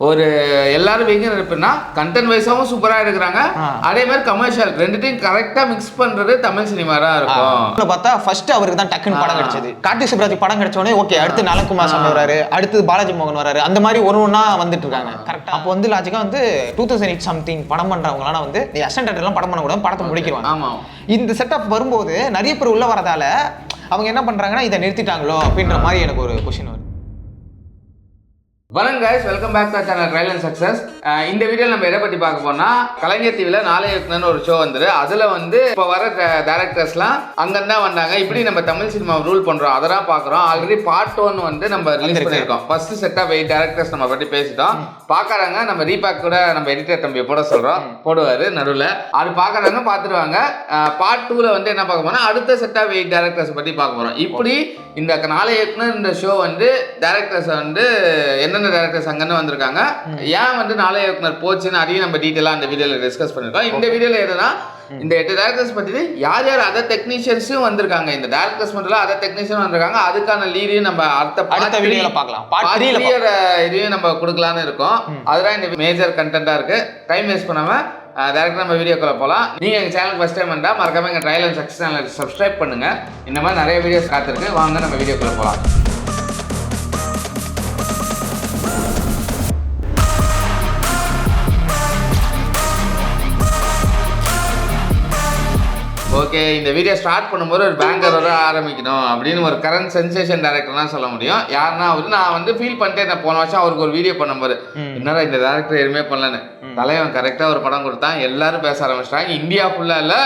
ஒரு எல்லாரும் வெயிங்க இருப்புன்னா கண்டென்ட் வைஸாவும் சூப்பரா எடுக்கிறாங்க, அதே மாதிரி கமர்ஷியல் ரெண்டுத்தையும் கரெக்டா மிக்ஸ் பண்றது தமிழ் சினிமா தான் இருக்கும். பார்த்தா ஃபர்ஸ்ட் அவருக்கு தான் டக்குன்னு படம் கிடைச்சது. கார்த்திக் சுப்ராஜ் படம் கிடைச்ச உடனே ஓகே அடுத்து நலன்குமார் சாமி வராரு, அடுத்து பாலாஜி மோகன் வராரு, அந்த மாதிரி ஒண்ணா வந்துட்டு இருக்காங்க. கரெக்டா அப்போ வந்து லாஜிக்கா வந்து 2008 சம்திங் படம் பண்றவங்களால வந்து நீ அசிஸ்டன்ட் எல்லாம் படம் பண்ண கூட படத்தை முடிக்கிறாங்க. ஆமா, இந்த செட்டப் வரும்போது நிறைய பேர் உள்ள வரதால அவங்க என்ன பண்றாங்கன்னா இதை நிறுத்திட்டாங்களோ அப்படின்ற மாதிரி எனக்கு ஒரு கொஸ்டின் வருது. வணக்கம் guys, welcome back to channel trial and success. இந்த வீடியோவில் நம்ம எதை பற்றி பார்க்க போனா, கலைஞர் டிவியில் நாளை இயக்குனர்னு ஒரு ஷோ வந்துரு. அதில் வந்து இப்போ வர டேரக்டர்ஸ்லாம் அங்கேருந்தான் வந்தாங்க. இப்படி நம்ம தமிழ் சினிமா ரூல் பண்ணுறோம், அதெல்லாம் பார்க்குறோம். ஆல்ரெடி பார்ட் 1 வந்து நம்ம ரிலீஸ் பண்ணியிருக்கோம். ஃபர்ஸ்ட் செட் ஆஃப் 8 டேரக்டர்ஸ் நம்ம பற்றி பேசிட்டோம். பார்க்குறாங்க, நம்ம ரீபேக் கூட நம்ம எடிட்டர் தம்பியை போட சொல்கிறோம், போடுவார் நடுவில். அது பார்க்குறாங்க, பார்த்துருவாங்க. பார்ட் 2ல் வந்து என்ன பார்க்க போனால் அடுத்த செட் ஆஃப் 8 டேரக்டர்ஸ் பற்றி பார்க்க போகிறோம். இப்படி இந்த நாளை இயக்குனர் இந்த ஷோ வந்து டேரக்டர்ஸ் வந்து என்னென்ன டேரக்டர்ஸ் அங்கன்னு வந்திருக்காங்க, ஏன் வந்து நாளை இயக்குனர் போச்சுன்னு அதையும் நம்ம டீட்டெயிலாக அந்த வீடியோவில் டிஸ்கஸ் பண்ணியிருக்கோம். இந்த வீடியோவில் எதுனா இந்த 8 டேரக்டர்ஸ் பற்றி யார் யார் அதர் டெக்னீஷியன்ஸும் வந்திருக்காங்க, இந்த டேரக்டர்ஸ் மட்டும் அதர் டெக்னீஷியன் வந்திருக்காங்க, அதுக்கான லீடையும் நம்ம அடுத்த வீடியோவில் பார்க்கலாம். இதையும் நம்ம கொடுக்கலான்னு இருக்கோம். அதுதான் இந்த மேஜர் கண்டென்ட்டாக இருக்கு. டைம் வேஸ்ட் பண்ணாமல் டேரக்டாக நம்ம வீடியோக்குள்ள போகலாம். நீங்கள் எங்கள் சேனலுக்கு ஃபஸ்ட் டைம் வந்தால் மறக்காம எங்கள் ட்ரையல் அண்ட் சக்ஸஸ் சேனலை சப்ஸ்கிரைப் பண்ணுங்கள். இந்த மாதிரி நிறைய வீடியோஸ் காத்திருக்கு, வாங்க நம்ம வீடியோக்குள்ள போகலாம். ஓகே, இந்த வீடியோ ஸ்டார்ட் பண்ணும்போது ஒரு பேங்கரோட ஆரம்பிக்கணும் அப்படின்னு ஒரு கரண்ட் சென்சேஷன் டேரக்டர்லாம் சொல்ல முடியும். யாருன்னா அவரு நான் வந்து ஃபீல் பண்ணிட்டேன். நான் போன வருஷம் அவருக்கு ஒரு வீடியோ பண்ணும்போது என்னடா இந்த டேரக்டர் எதுவுமே பண்ணலன்னு, தலைவன் கரெக்டாக ஒரு படம் கொடுத்தான், எல்லாரும் பேச ஆரம்பிச்சிட்டாங்க. இந்தியா ஃபுல்லாக இல்லை,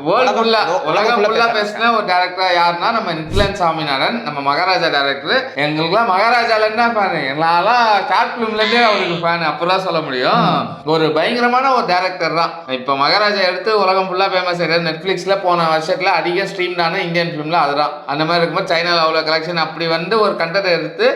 வேர்ல்டு ஃபுல்லாக, உலகம் ஃபுல்லாக பேசின ஒரு டேரக்டர் யாருன்னா நம்ம நித்யன் சாமிநாதன், நம்ம மகாராஜா டேரக்டர். எங்களுக்குலாம் மகாராஜாலேருந்து தான் ஃபேனு, எங்களாலாம் ஷார்ட் ஃபிலிம்லேருந்தே அவருக்கு ஃபேனு, அப்போதான் சொல்ல முடியும். ஒரு பயங்கரமான ஒரு டேரக்டர் தான். இப்போ மகாராஜா எடுத்து உலகம் ஃபுல்லாக ஃபேமஸ் ஆகிடுது. நெட்ஃப்ளிக்ஸில் போன வருஷத்துல அதிக ஸ்ட்ரீம்டான இந்தியன் ஃபிலிம்ல அதுதான். அந்த மாதிரி இருக்கும்போது சைனால அவ்வளோ கலெக்ஷன் அப்படி வந்து ஒரு கண்டென்ட் எடுத்து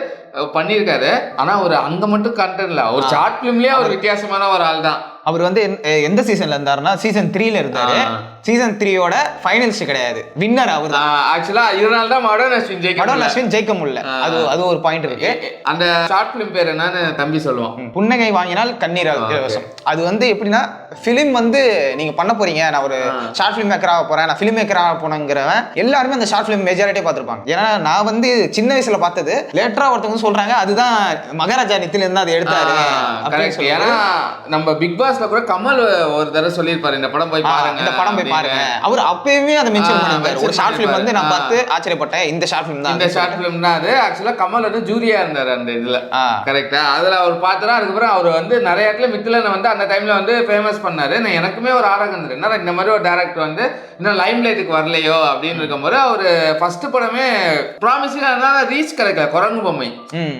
பண்ணியிருக்காரு. ஆனா ஒரு அங்க மட்டும் கண்டென்ட் இல்ல, ஒரு ஷார்ட் ஃபிலிம்லயே ஒரு வித்தியாசமான ஒரு ஆள் தான். அவர் வந்து எந்த சீசன்ல இருந்தாருன்னா சீசன் 3ல இருந்தாரு. சீசன் 3யோட ஃபைனல்ஸ் கிடையாது, வின்னர் அவர் தான். ஆக்சுவலா இதனால தான் மடன் அஸ்வின் ஜெயிக்க முடியல. அது ஒரு பாயிண்ட் இருக்கு. அந்த ஷார்ட் ஃபிலிம் பேர் என்னன்னு தம்பி சொல்லுவோம், புன்னகை வாங்கினால் கண்ணீர் இலவசம். அது வந்து எப்படின்னா ஃபிலிம் வந்து நீங்க பண்ண போறீங்க, நான் ஒரு ஷார்ட் ஃபிலிம் மேக்கராக போறேன், நான் ஃபிலிம் மேக்கராக போனங்கிறவன் எல்லாருமே அந்த ஷார்ட் ஃபிலிம் மெஜாரிட்டியே பார்த்துருப்பாங்க. ஏன்னா நான் வந்து சின்ன வயசுல பார்த்தது, லேட்டரா ஒருத்தவங்க சொல்றாங்க அதுதான் மகாராஜா நித்தில இருந்து அதை எடுத்தாரு. ஏன்னா நம்ம பிக் பாஸ்ல கூட கமல் ஒரு தடவை சொல்லியிருப்பாரு, இந்த படம் போய் பாருங்க, இந்த படம் போய் பாருங்க. அவர் அப்பயுமே அதை மென்ஷன் பண்ணிருந்தாரு. ஒரு ஷார்ட் ஃபிலிம் வந்து நான் பார்த்து ஆச்சரியப்பட்டேன், இந்த ஷார்ட் ஃபிலிம் தான், இந்த ஷார்ட் ஃபிலிம் தான் அது. ஆக்சுவலா கமல் வந்து ஜூரியா இருந்தாரு அந்த இதுல, கரெக்டா? அதுல அவர் பார்த்தா அதுக்கப்புறம் அவர் வந்து நிறைய இடத்துல மித்திலனை வந்து அந்த டைம்ல வந்து ஃபேமஸ் பண்ணாரு. நான் எனக்குமே ஒரு ஆரகம் இருந்தது, என்ன இந்த மாதிரி ஒரு டேரக்டர் வந்து இன்னும் லைம் லைட்டுக்கு வரலையோ அப்படின்னு இருக்கும்போது அவர் ஃபர்ஸ்ட் படமே ப்ராமிசிங்கா ரீச் கிடைக்கல, குரங்கு பொம்மை.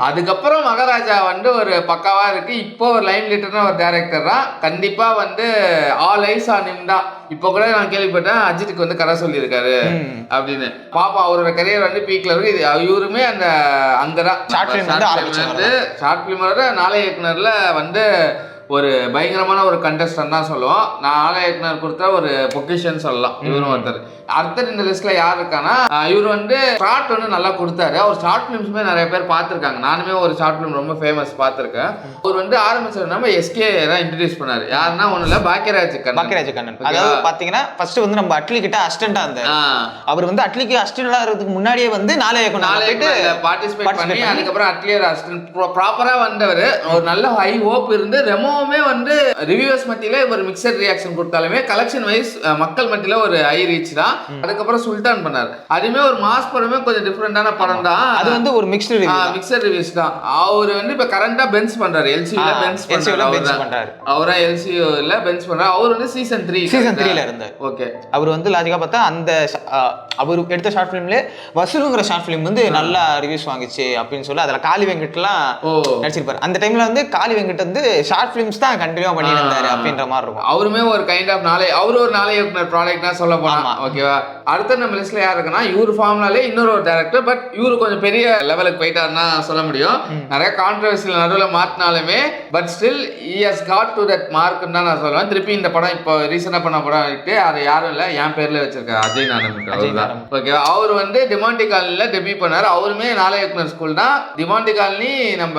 அதுக்கப்புறம் மகாராஜா வந்து ஒரு பக்காவா இருக்கு. இப்போ ஒரு லைம் லைட்டர்னா ஒரு டேரக்டர் தான். கண்டிப்பா வந்து ஆல் ஐஸ் ஆன் ஹிம் தான். இப்போ கூட நான் கேள்விப்பட்டேன் அஜித்துக்கு வந்து கதை சொல்லியிருக்காரு அப்படின்னு. பாப்பா அவரோட கரியர் வந்து பீக்ல இருக்கு. இவருமே அந்த அங்கதான் ஷார்ட் பிலிமோட நாளை இயக்குனர்ல வந்து ஒரு பயங்கரமான ஒரு கண்டஸ்டன் தான் சொல்லுவோம். நாளை இயக்குனர் கொடுத்த ஒரு பொக்கிஷன் சொல்லலாம். இவரும் ஒருத்தர். அடுத்த இந்த லிஸ்ட்ல யார் இருக்கானா, இவர் வந்து ஷார்ட் வந்து நல்லா கொடுத்தாரு. அவர் ஷார்ட் பிலிம்ஸுமே நிறைய பேர் பார்த்துருக்காங்க. நானுமே ஒரு ஷார்ட் பிலிம் ரொம்ப ஃபேமஸ் பார்த்துருக்கேன். அவர் வந்து ஆரம்பிச்சது நம்ம எஸ்கே தான் இன்ட்ரடியூஸ் பண்ணாரு. யாருன்னா ஒன்றும் இல்லை, பாக்கியராஜ் கண்ணன். அதாவது பாத்தீங்கன்னா ஃபர்ஸ்ட் வந்து நம்ம அட்லி கிட்ட அசிஸ்டண்டா இருந்தார். அவர் வந்து அட்லிக்கு அசிஸ்டண்டா இருக்கிறதுக்கு முன்னாடியே வந்து நாளை பார்ட்டிசிபேட் பண்ணி அதுக்கப்புறம் அட்லியர் அசிஸ்டன்ட் ப்ராப்பரா வந்தவர். ஒரு நல்ல ஹை ஹோப் இருந்து ரெமோவுமே வந்து ரிவ்யூவர்ஸ் மத்தியில ஒரு மிக்சட் ரியாக்ஷன் கொடுத்தாலுமே கலெக்ஷன் வைஸ் மக்கள் மத்தியில ஒரு ஹை ரீச் தான். அதுக்கப்புறம் சுல்தான் பண்ணாரு. அதுமே ஒரு மாஸ் படமே கொஞ்சம் டிஃபரெண்டான படம் தான். அது வந்து ஒரு மிக்ஸ்டு ரிவ்யூஸ் தான். அவர் வந்து இப்ப கரண்டா பென்ஸ் பண்றாரு, எல்சியூல பென்ஸ் பண்றாரு. அவரா எல்சியூல பென்ஸ் பண்றாரு. அவர் வந்து சீசன் 3ல இருந்தார். ஓகே, அவர் வந்து லாஜிக்கா பார்த்தா அந்த அவர் எடுத்த ஷார்ட் ஃபிலிம்ல வசூலுங்கிற ஷார்ட் ஃபிலிம் வந்து நல்லா ரிவ்யூஸ் வாங்கிச்சு அப்படின்னு சொல்லி அதுல காளி வெங்கட்லாம் நடிச்சிருப்பாரு. அந்த டைம்ல வந்து காளி வெங்கட் வந்து ஷார்ட் ஃபிலிம் ஃபிலிம்ஸ் தான் கண்டினியூ பண்ணிட்டு இருந்தாரு அப்படின்ற மாதிரி இருக்கும். அவருமே ஒரு கைண்ட் ஆஃப் அவரு ஒரு நாளை இயக்குனர் ப்ராடக்ட் தான் சொல்ல போனா. ஓகேவா, அடுத்த நம்ம லிஸ்ட்ல யார் இருக்குன்னா இவரு ஃபார்ம்னாலே இன்னொரு ஒரு டேரக்டர், பட் இவரு கொஞ்சம் பெரிய லெவலுக்கு போயிட்டாருன்னா சொல்ல முடியும். நிறைய கான்ட்ரவர்சியில் நடுவில் மாத்தினாலுமே but still he has got to that மார்க்னு தான் நான் சொல்லுவேன். திருப்பி இந்த படம் இப்போ ரீசெண்டாக பண்ண படம் இருக்கு, அது யாரும் இல்லை என் பேர்ல வச்சிருக்காரு, அஜய் நானமுட்டு. ஓகேவா, அவர் வந்து டிமாண்டி காலனில டெபியூ பண்ணாரு. அவருமே நாளை இயக்குனர் ஸ்கூல் தான். டிமாண்டி காலனி நம்ம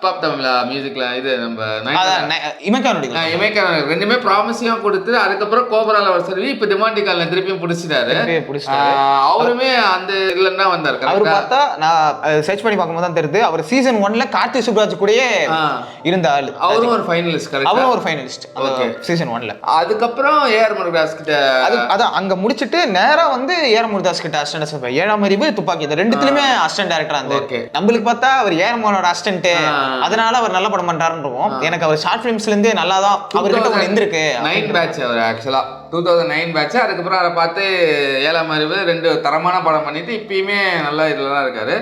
பாப் தமிழா மியூசிக்ல இது நம்ம இமைக்கா ரெண்டுமே ப்ராமிசிங்கா கொடுத்து அதுக்கப்புறம் கோபரால அவர் சர்வி இப்போ டிமாண்டி காலனி திருப்பியும் பிடிச்சிட்டாரு. அவருமே அந்த இதுல தான் வந்தாரு. அவர் பார்த்தா நான் சர்ச் பண்ணி பார்க்கும்போது தான் தெரியுது அவர் சீசன் 1ல கார்த்திக் சுப்ராஜ் கூடயே இருந்த ஆளு. அவரும் ஒரு ஃபைனலிஸ்ட். அவரும் ஒரு ஃபைனலிஸ்ட் சீசன் 1ல. அதுக்கப்புறம் ஏஆர் முருகதாஸ் கிட்ட அதான் அங்க முடிச்சிட்டு நேரா வந்து ஏஆர் முருகதாஸ் கிட்ட அசிஸ்டன்ட் 7ஆம் அறிவு துப்பாக்கி இந்த ரெண்டுத்துலயுமே அசிஸ்டன்ட் டைரக்டரா இருந்தாரு. நம்மளுக்கு பார்த்தா அவர் ஏஆர் அசிஸ்டன்ட், அதனால அவர் நல்ல படம் பண்றாருன்னு இருக்கும். எனக்கு அவர் ஷார்ட் ஃபிலிம்ஸ்ல இருந்து நல்லா தான் அவர்கிட்ட ஒன்று இருந்திருக்கு. 9 பேட்ச் அவர் ஆக்சுவலா 2009 பேட்ச். அதுக்கப்புறம் அதை பார்த்து 7ஆம் அறிவு 2 தரமான படம் பண்ணிட்டு இப்பயுமே நல்லா இதுல தான் இருக்காரு.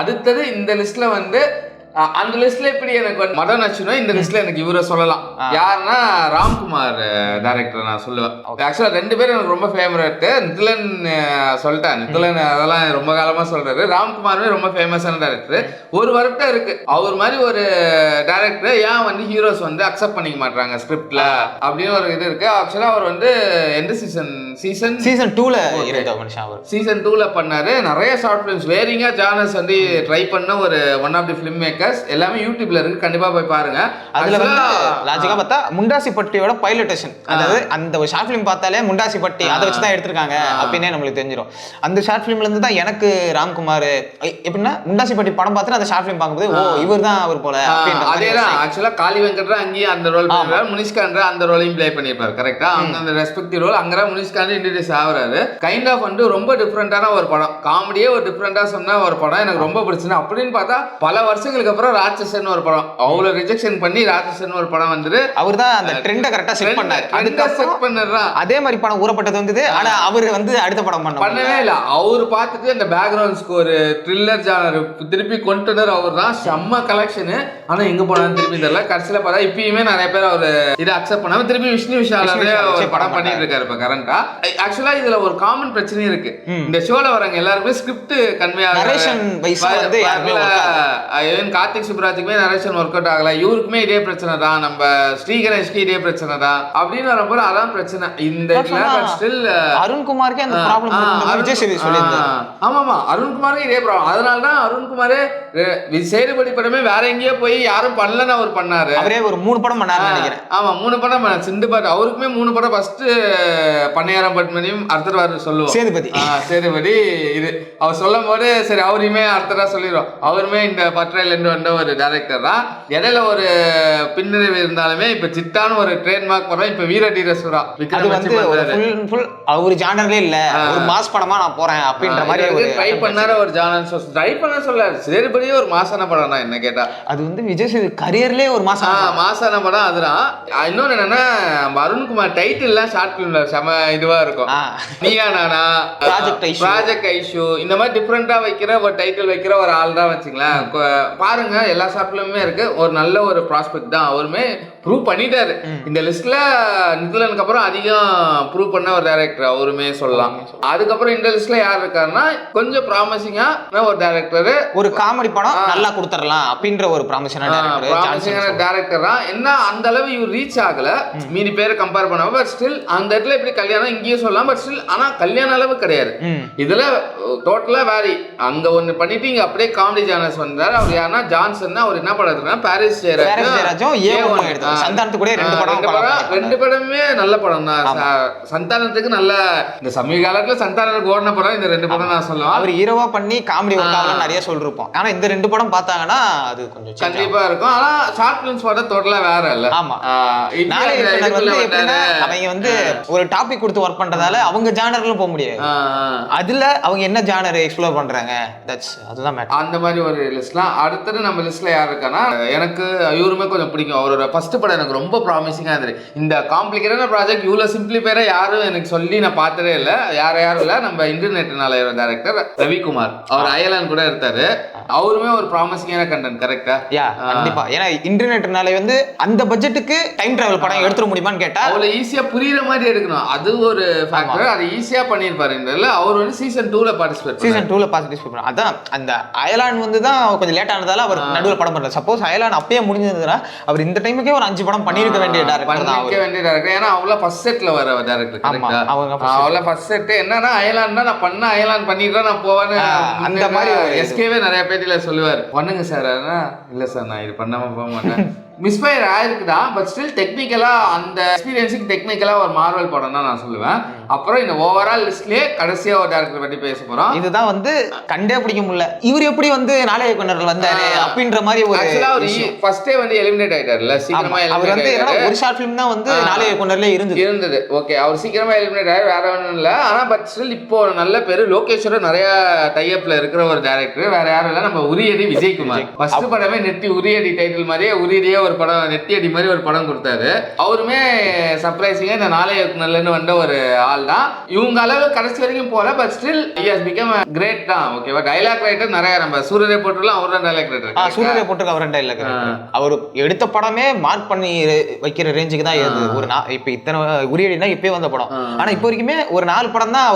அடுத்தது இந்த லிஸ்ட்ல வந்து அந்த லிஸ்ட்ல எப்படி எனக்கு வந்து மதன் அச்சுனா இந்த லிஸ்ட்ல எனக்கு இவரை சொல்லலாம். யாருன்னா ராம்குமார் டைரக்டர் நான் சொல்லுவேன். ஆக்சுவலா 2 பேரும் எனக்கு ரொம்ப ஃபேவரட். நிதிலன் சொல்லிட்டேன், நிதிலன் அதெல்லாம் ரொம்ப காலமா சொல்றாரு. ராம்குமாருமே ரொம்ப ஃபேமஸான டைரக்டர். ஒரு வருத்தம் இருக்கு, அவர் மாதிரி ஒரு டைரக்டர் ஏன் வந்து ஹீரோஸ் வந்து அக்செப்ட் பண்ணிக்க மாட்டாங்க ஸ்கிரிப்ட்ல அப்படின்னு ஒரு இது இருக்கு. ஆக்சுவலா அவர் வந்து எந்த சீசன் 2ல சீசன் 2ல பண்ணாரு. நிறைய ஷார்ட் ஃபிலிம்ஸ் வேரிங்கா ஜானர்ஸ் வந்து ட்ரை பண்ண ஒரு one of the filmmakers. எல்லாமே யூடியூப்ல இருக்கு, கண்டிப்பா போய் பாருங்க. அதுல வந்து லாஜிக்கா பார்த்தா முண்டாசிப்பட்டியோட பைலட்டேஷன், அதாவது அந்த ஒரு ஷார்ட் ஃபிலிம் பார்த்தாலே முண்டாசிப்பட்டி அதை வச்சு தான் எடுத்திருக்காங்க அப்படின்னே நம்மளுக்கு தெரிஞ்சிடும். அந்த ஷார்ட் ஃபிலிம்ல இருந்து தான் எனக்கு ராம்குமார் எப்படின்னா முண்டாசிப்பட்டி படம் பார்த்துட்டு அந்த ஷார்ட் ஃபிலிம் பார்க்கும்போது ஓ இவர் தான் அவர் போல. அதேதான் ஆக்சுவலா காளி வெங்கட்ரா அங்கேயும் அந்த ரோல் பண்ணிருப்பாரு, முனிஷ்கான் அந்த ரோலையும் பிளே பண்ணிருப்பாரு. கரெக்டா, அங்க அந்த ரெஸ்பெக்டிவ் ரோல் அங்கதான் முனிஷ்கான் இன்ட்ரோடியூஸ் ஆகுறாரு. கைண்ட் ஆஃப் வந்து ரொம்ப டிஃப்ரெண்டான ஒரு படம், காமெடியே ஒரு டிஃப்ரெண்டா சொன்ன ஒரு படம் எனக்கு ரொம்ப பிடிச்சிருக்கு. அப்படின்னு பார்த்தா பல வருஷங்களுக்கு அப்புறம் ராட்சசன் ஒரு படம் அவ்வளவு ரிஜெக்ஷன் பண்ணி ராட்சசன் ஒரு படம் வந்து அவர் தான் அந்த ட்ரெண்டை கரெக்டா செட் பண்ணாரு. அதே மாதிரி படம் ஊறப்பட்டது வந்தது, ஆனா அவர் வந்து அடுத்த படம் பண்ணவே இல்லை. அவர் பார்த்துட்டு அந்த பேக்ரவுண்ட் ஸ்கோர் த்ரில்லர் ஜானர் திருப்பி கொண்டு வந்தார். அவர் தான் செம்ம கலெக்ஷன். ஆனா எங்க போனாலும் திருப்பி தெரியல. கடைசியில பார்த்தா இப்பயுமே நிறைய பேர் அவர் இதை அக்செப்ட் பண்ணாம திருப்பி விஷ்ணு விஷாலே ஒரு படம் பண்ணிட்டு இருக்காரு இப்ப கரண்டா. ஆக்சுவலா இதுல ஒரு காமன் பிரச்சனை இருக்கு. இந்த ஷோல வரவங்க எல்லாருமே ஸ்கிரிப்ட் கன்வே கார்த்திக் சுப்ராஜுக்குமே நரேஷன் ஒர்க் அவுட் ஆகல, இவருக்குமே இதே பிரச்சனை தான், நம்ம ஸ்ரீ கணேஷ்க்கு இதே பிரச்சனை தான் அப்படின்னு வரப்போ அதான் பிரச்சனை. இந்த அருண்குமாருக்கு அந்த ப்ராப்ளம். ஆமாமா, அருண்குமாருக்கு இதே ப்ராப்ளம். அதனாலதான் அருண்குமார் சேதுபதி படமே வேற எங்கேயோ போய் யாரும் பண்ணலன்னு அவர் பண்ணாரு. அவரே ஒரு 3 படம் பண்ணாரு நினைக்கிறேன். ஆமா 3 படம் பண்ணாரு. சிந்து பாட்டு அவருக்குமே 3 படம். ஃபர்ஸ்ட் பண்ணையாரம் பட்மனியும் அடுத்த சொல்லுவோம் சேதுபதி. இது அவர் சொல்லும் போது சரி அவரையுமே அடுத்ததா சொல்லிடுவோம். அவருமே இந்த பற்றையில இருந்து வந்த ஒரு டைரக்டர் தான். இடையில ஒரு பின்னடைவு இருந்தாலுமே இப்ப சித்தான ஒரு ட்ரேட்மார்க் படம் இப்ப வீரதீரசுரா அவர் ஜானர்லே இல்ல, ஒரு மாஸ் படமா நான் போறேன் அப்படின்ற மாதிரி ட்ரை பண்ணாரு. ஒரு ஜானர் ட்ரை பண்ண சொல்லாரு. சேதுபதியே ஒரு மாசான படம் தான் என்ன கேட்டா. அது வந்து விஜய் சேது கரியர்லயே ஒரு மாசான படம். அதுதான் இன்னொன்னு என்னன்னா அருண்குமார் டைட்டில்லாம் ஷார்ட் பிலிம்ல செம இதுவா இருக்கும். நீயா நானா, ப்ராஜெக்ட் ஐஷு, இந்த மாதிரி டிஃப்ரெண்டா வைக்கிற ஒரு டைட்டில் வைக்கிற ஒரு ஆள் தான் வச்சுங்களேன். பாருங்க எல்லா ஷார்ட்லயுமே இருக்கு. ஒரு நல்ல ஒரு ப்ராஸ்பெக்ட் தான். அவருமே ப்ரூவ் பண்ணிட்டாரு. இந்த லிஸ்ட்ல நிதிலனுக்கு அப்புறம் அதிகம் ப்ரூவ் பண்ண ஒரு டைரக்டர் அவருமே சொல்லலாம். அதுக்கப்புறம் இந்த லிஸ்ட்ல யார் இருக்காருன்னா கொஞ்சம் ப்ராமிசிங்கா ஒரு டைரக்டர், ஒரு காமெடி படம் நல்லா கொடுத்துடலாம் அப்படின்ற ஒரு ப்ராமிசிங்கான டைரக்டர் தான். என்ன அந்த அளவு இவர் ரீச் ஆகல மீதி பேரை கம்பேர் பண்ணாம. பட் ஸ்டில் அந்த இடத்துல எப்படி கல்யாணம் இங்கேயும் சொல்லலாம். பட் ஸ்டில் ஆனா கல்யாண அளவு கிடையாது. இதுல டோட்டலா வேரி. அங்க ஒண்ணு பண்ணிட்டு இங்க அப்படியே காமெடி ஜானர்ஸ் வந்தாரு. அவர் யாருன்னா ஜான்சன். அவர் என்ன பண்றாருன்னா பாரிஸ் ஜெயராஜும் சந்தானத்துக்கு கூட 2 படமே நல்ல படம் தான். சந்தானத்துக்கு நல்ல இந்த சமீப காலத்துல சந்தானத்துக்கு ஓடின படம் இந்த 2 படம் நான் சொல்லுவேன். அவர் ஹீரோவா பண்ணி காமெடி ஒர்க் நிறைய சொல்லிருப்போம். ஆனா இந்த 2 படம் பார்த்தாங்கன்னா அது கொஞ்சம் கண்டிப்பா இருக்கும். ஆனா ஷார்ட் பிலிம்ஸ் பார்த்தா டோட்டலா வேற இல்ல. ஆமா, அவங்க வந்து ஒரு டாபிக் கொடுத்து ஒர்க் பண்றதால அவங்க ஜானர்ல போக முடியாது. அதுல அவங்க என்ன ஜானர் எக்ஸ்ப்ளோர் பண்றாங்க அதுதான் மேட்டர். அந்த மாதிரி ஒரு லிஸ்ட்லாம். அடுத்தது நம்ம லிஸ்ட்ல யார் இருக்கான்னா எனக்கு இவருமே கொஞ்சம் பிடிக்கும். அவரோட ஃபர்ஸ்ட் படம் எனக்கு ரொம்ப ப்ராமிசிங்காக இருந்தது. இந்த காம்ப்ளிகேட்டான ப்ராஜெக்ட் இவ்வளோ சிம்பிளிஃபைடாக யாரும் எனக்கு சொல்லி நான் பார்த்ததே இல்லை. யாரும் இல்லை, நம்ம இன்டர்நெட் நாளையோட டைரக்டர் ரவிக்குமார், அவர் அயலான் கூட எடுத்தாரு. அவருமே ஒரு ப்ராமிசிங்கான கண்டென்ட். கரெக்டா? கண்டிப்பா. ஏன்னா இன்டர்நெட்னால வந்து அந்த பட்ஜெட்டுக்கு டைம் டிராவல் படம் எடுத்துட முடியுமான்னு கேட்டா அவ்வளோ ஈஸியா புரியுற மாதிரி எடுக்கணும், அது ஒரு ஃபேக்டர். அது ஈஸியா பண்ணியிருப்பாரு. அவர் வந்து சீசன் 2ல பார்ட்டிசிபேட் பண்ணார். அதான் அந்த அயலான் வந்து தான் கொஞ்சம் லேட் ஆனதால அவர் நடுவில் படம் பண்ணல. சப்போஸ் அயலான் அப்பயே முடிஞ்சிருந்ததுன்னா அவர் இந்த டைமுக்கே ஒரு 5 படம் பண்ணிருக்க வேண்டிய டேரக்டர். ஏன்னா அவ்வளோ ஃபர்ஸ்ட் செட்ல வர டேரக்டர். அவ்வளோ ஃபர்ஸ்ட் செட் என்னன்னா அயலான் தான் நான் பண்ண, அயலான் பண்ணிட்டு நான் போவேன்னு அந்த மாதிரி எஸ்கேவே நிறைய பேர்ல சொல்லுவார், பண்ணுங்க சார். இல்ல சார் நான் இது பண்ணாம போக மாட்டேன். மிஸ்ஃபயர் ஆயிருக்குதான், பட் ஸ்டில் டெக்னிக்கலா அந்த எக்ஸ்பீரியன்ஸுக்கு டெக்னிக்கலா ஒரு மார்வல் படம் தான் நான் சொல்லுவேன். அப்புறம் இந்த ஓவரால் லிஸ்ட்லயே கடைசியா ஒரு டேரக்டர் பத்தி பேச போறோம். இதுதான் வந்து கண்டே பிடிக்க முடியல, இவர் எப்படி வந்து நாளைய கொண்டர் வந்தாரு அப்படின்ற மாதிரி ஒரு ஃபர்ஸ்டே வந்து எலிமினேட் ஆயிட்டாருல சீக்கிரமா. அவர் வந்து ஒரு ஷார்ட் ஃபிலிம் தான் வந்து நாளைய கொண்டர்ல இருந்தது. ஓகே, அவர் சீக்கிரமா எலிமினேட் ஆயிரு, வேற ஒன்றும் இல்லை. ஆனா பட் ஸ்டில் இப்போ நல்ல பேரு லோகேஷோட நிறைய டைப்ல இருக்கிற ஒரு டேரக்டர் வேற யாரும் இல்லை, நம்ம உரியடி விஜயகுமார். ஃபர்ஸ்ட் படமே நெட்டி உரியடி டைட்டில் மாதிரியே உரியடியே ஒரு படம், நெத்தியடி மாதிரி ஒரு படம் கொடுத்தாரு. அவருமே சர்ப்ரைசிங்கா இந்த நாளைய நல்லன்னு வந்த ஒரு ஆள் தான். இவங்க அளவு கடைசி வரைக்கும் போல, but still he has become a great தான். ஓகேவா? டயலாக் ரைட்டர் நிறைய, நம்ம சூரியரே போட்டுலாம் அவர் தான் டயலாக் ரைட்டர். சூரியரே போட்டுருக்கு அவர் டயலாக் ரைட்டர். அவர் எடுத்த படமே மார்க் பண்ணி வைக்கிற ரேஞ்சுக்கு தான் ஏது. ஒரு இப்ப இத்தனை உரியடினா இப்பயே வந்த படம், ஆனா இப்போ வரைக்குமே ஒரு 4 படம் தான்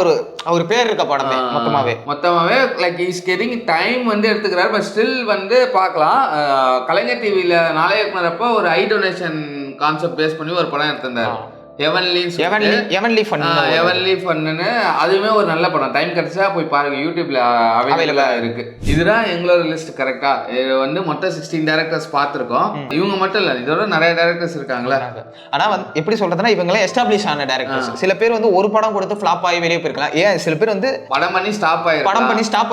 அவர் பேர் இருக்க படமே மொத்தமாவே லைக் இஸ் கெட்டிங் டைம் வந்து எடுத்துக்கிறார். பட் ஸ்டில் வந்து பார்க்கலாம். கலைஞர் டிவியில நாளைய அப்போ ஒரு ஐ டொனேஷன் கான்செப்ட் பேஸ் பண்ணி ஒரு படம் எடுத்திருந்தாரு, எவன்லி ஃபன்னு. அதுவுமே ஒரு நல்ல படம். டைம் கிடைச்சா போய் பாருங்க, யூடியூப்ல அவைலபிளா இருக்கு. இதுதான் எங்களோட லிஸ்ட். கரெக்டா? இது வந்து மொத்தம் 16 டைரக்டர்ஸ் பார்த்துருக்கோம். இவங்க மட்டும் இல்ல, இதோட நிறைய டைரக்டர்ஸ் இருக்காங்களா. ஆனா எப்படி சொல்றதுன்னா இவங்களே எஸ்டாப்ளிஷ் ஆன டைரக்டர்ஸ். சில பேர் வந்து ஒரு படம் கொடுத்து ஃபிளாப் ஆகி வெளியே போயிருக்கலாம். ஏன் சில பேர் வந்து படம் பண்ணி ஸ்டாப்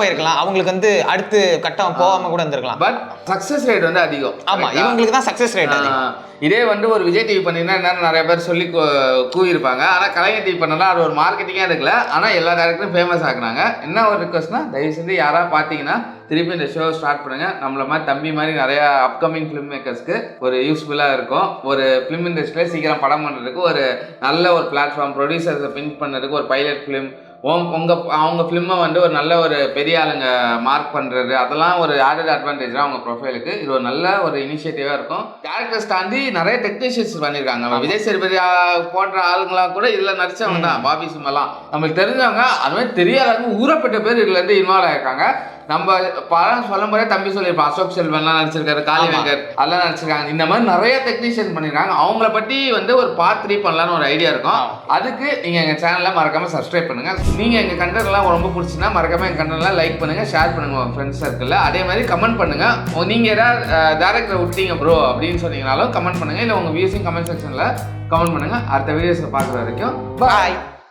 ஆயிருக்கலாம். அவங்களுக்கு வந்து அடுத்து கட்டம் போகாம கூட இருந்திருக்கலாம். பட் சக்சஸ் ரேட் வந்து அதிகம். ஆமா, இவங்களுக்கு தான் சக்சஸ் ரேட் அதிகம். இதே வந்து ஒரு விஜய் டிவி பண்ணினா நிறைய பேர் சொல்லி கூவிருப்பாங்க. ஆனால் கலைஞர் டிவி பண்ணலாம், அது ஒரு மார்க்கெட்டிங்காக இருக்குல்ல. ஆனால் எல்லா டேரக்டரும் ஃபேமஸ் ஆக்குனாங்க. என்ன ஒரு ரிக்வஸ்ட்னா, தயவு செஞ்சு யாராவது பார்த்தீங்கன்னா திருப்பி இந்த ஷோ ஸ்டார்ட் பண்ணுங்க. நம்மள மாதிரி தம்பி மாதிரி நிறைய அப்கமிங் ஃபிலிம் மேக்கர்ஸ்க்கு ஒரு யூஸ்ஃபுல்லாக இருக்கும். ஒரு ஃபிலிம் இண்டஸ்ட்ரியில் சீக்கிரம் படம் பண்ணுறதுக்கு ஒரு நல்ல ஒரு பிளாட்ஃபார்ம், ப்ரொடியூசர்ஸை பின் பண்ணுறதுக்கு ஒரு பைலட் ஃபிலிம், அவங்க ஃபிலிமை வந்து ஒரு நல்ல ஒரு பெரிய ஆளுங்க மார்க் பண்ணுறது, அதெல்லாம் ஒரு ஆடட் அட்வான்டேஜ் தான் அவங்க ப்ரொஃபைலுக்கு. இது ஒரு நல்ல ஒரு இனிஷியேட்டிவாக இருக்கும். கேரக்டர்ஸ் தாண்டி நிறைய டெக்னீஷியன்ஸ் பண்ணியிருக்காங்க. விஜய் சேதுபதி போன்ற ஆளுங்களாம் கூட இதில் நடிச்சவங்க தான். பாபி சிம்மெல்லாம் நம்மளுக்கு தெரிஞ்சவங்க, அது மாதிரி தெரியாதவங்க ஊறப்பட்ட பேர் இதுலேருந்து இன்வால்வ் ஆகிருக்காங்க. நம்ம படம் சொல்லும் போதே தம்பி சொல்லியிருப்போம், அசோக் செல்வன்லாம் நடிச்சிருக்காரு, காளி வெங்கட் அதெல்லாம் நடிச்சிருக்காங்க. இந்த மாதிரி நிறைய டெக்னீஷியன் பண்ணியிருக்காங்க. அவங்கள பற்றி வந்து ஒரு பார்ட் 3 பண்ணலான்னு ஒரு ஐடியா இருக்கும். அதுக்கு நீங்கள் எங்கள் சேனலில் மறக்காமல் சப்ஸ்கிரைப் பண்ணுங்கள். நீங்கள் எங்கள் கண்டென்ட்லாம் ரொம்ப பிடிச்சின்னா மறக்காமல் எங்கள் கண்டென்ட்லாம் லைக் பண்ணுங்கள், ஷேர் பண்ணுங்கள் உங்கள் ஃப்ரெண்ட்ஸ் சர்க்கிளில். அதே மாதிரி கமெண்ட் பண்ணுங்கள். நீங்கள் ஏதாவது டேரக்டரை விட்டீங்க ப்ரோ அப்படின்னு சொன்னீங்கனாலும் கமெண்ட் பண்ணுங்கள். இல்லை உங்கள் வியூஸையும் கமெண்ட் செக்ஷனில் கமெண்ட் பண்ணுங்கள். அடுத்த வீடியோஸில் பார்க்குற வரைக்கும் பாய்.